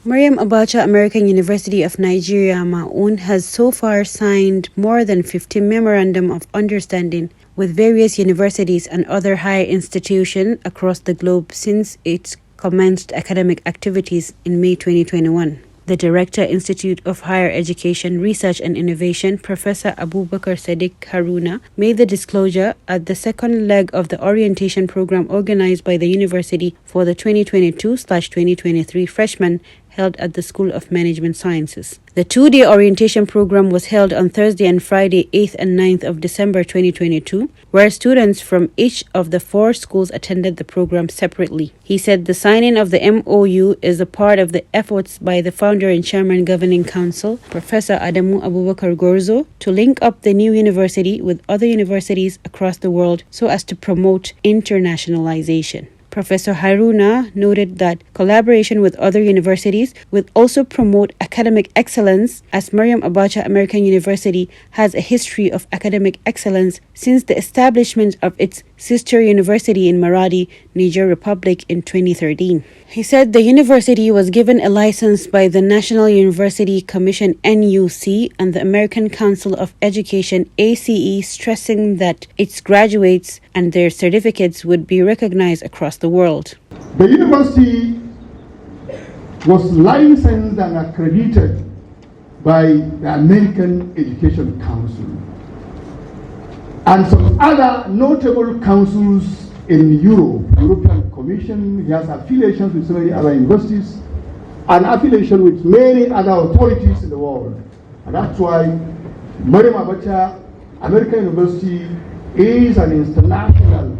Maryam Abacha American University of Nigeria, MAAUN, has so far signed more than 50 memorandum of understanding with various universities and other higher institutions across the globe since it commenced academic activities in May 2021. The Director, Institute of Higher Education, Research and Innovation, Professor Abubakar Sadiq Haruna, made the disclosure at the second leg of the orientation program organized by the university for the 2022/2023 freshmen held at the School of Management Sciences. The two-day orientation program was held on Thursday and Friday, 8th and 9th of December 2022, where students from each of the four schools attended the program separately. He said the signing of the MOU is a part of the efforts by the founder and chairman governing council, Professor Adamu Abubakar Gorzo, to link up the new university with other universities across the world so as to promote internationalization. Professor Haruna noted that collaboration with other universities will also promote academic excellence, as Maryam Abacha American University has a history of academic excellence since the establishment of its sister university in Maradi, Niger Republic in 2013. He said the university was given a license by the National University Commission (NUC) and the American Council of Education (ACE), stressing that its graduates and their certificates would be recognized across the world. The university was licensed and accredited by the American Education Council and some other notable councils in Europe. European Commission, he has affiliations with so many other universities and affiliation with many other authorities in the world. And that's why Maryam Abacha American University is an international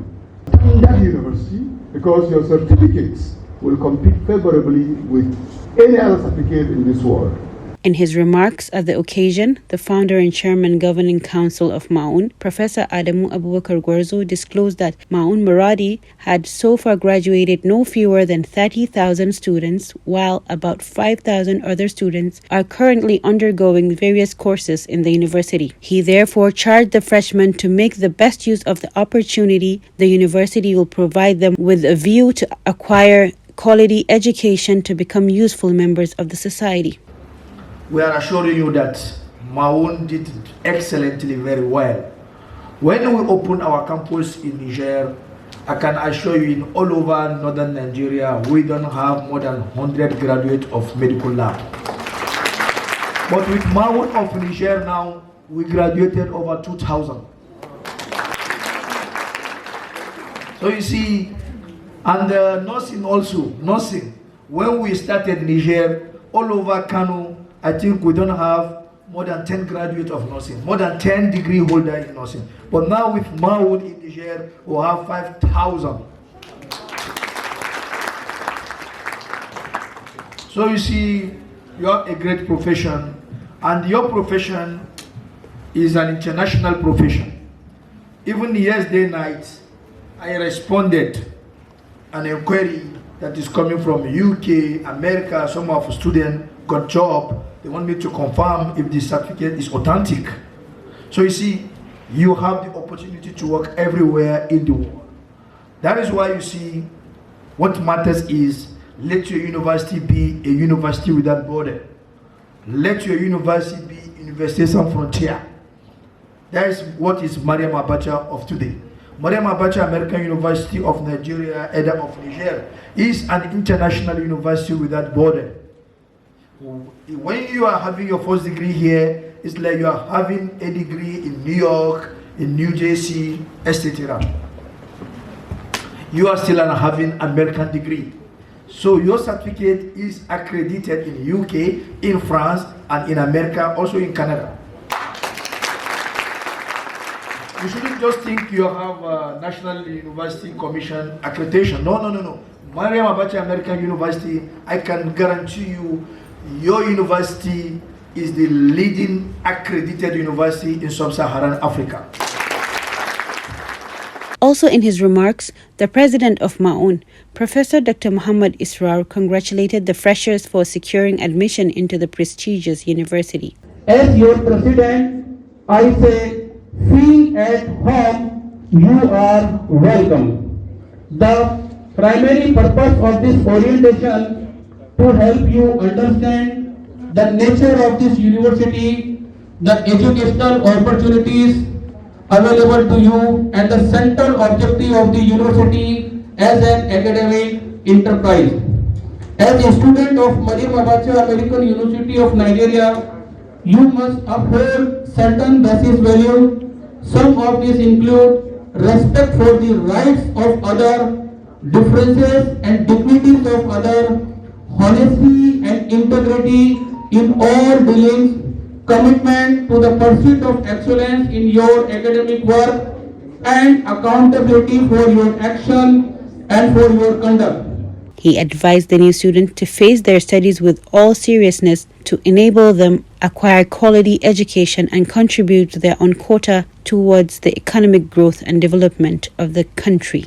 standard university, because your certificates will compete favorably with any other certificate in this world. In his remarks at the occasion, the founder and chairman governing council of MAAUN, Professor Adamu Abubakar Gorzo, disclosed that MAAUN Maradi had so far graduated no fewer than 30,000 students, while about 5,000 other students are currently undergoing various courses in the university. He therefore charged the freshmen to make the best use of the opportunity the university will provide them with a view to acquire quality education to become useful members of the society. We are assuring you that MAAUN did excellently very well. When we open our campus in Niger, I can assure you in all over northern Nigeria, we don't have more than 100 graduates of medical lab. But with MAAUN of Niger now, we graduated over 2,000. So you see, and nursing also, nursing. When we started Niger, all over Kano, I think we don't have more than 10 graduates of nursing, more than 10 degree holders in nursing. But now with MAAUN in Niger, we have 5,000. So you see, you have a great profession, and your profession is an international profession. Even yesterday night, I responded an inquiry that is coming from UK, America. Some of the students got job. They want me to confirm if the certificate is authentic. So you see, you have the opportunity to work everywhere in the world. That is why you see, what matters is, let your university be a university without border. Let your university be Université Sans Frontières. That is what is Maryam Abacha of today. Maryam Abacha American University of Nigeria, either of Niger, is an international university without border. When you are having your first degree here, it's like you are having a degree in New York, in New Jersey, etc. You are still having American degree. So your certificate is accredited in UK, in France, and in America, also in Canada. You shouldn't just think you have a National University Commission accreditation. No. Maryam Abacha American University, I can guarantee you, your university is the leading accredited university in sub-Saharan Africa. Also in his remarks, the president of MAAUN, Professor Dr. Muhammad Israr, congratulated the freshers for securing admission into the prestigious university. As your president, I say, feel at home, you are welcome. The primary purpose of this orientation to help you understand the nature of this university, the educational opportunities available to you, and the central objective of the university as an academic enterprise. As a student of Maryam Abacha American University of Nigeria, you must uphold certain basis values. Some of these include respect for the rights of other, differences and dignities of other, honesty and integrity in all dealings, commitment to the pursuit of excellence in your academic work, and accountability for your action and for your conduct. He advised the new students to face their studies with all seriousness to enable them acquire quality education and contribute their own quota towards the economic growth and development of the country.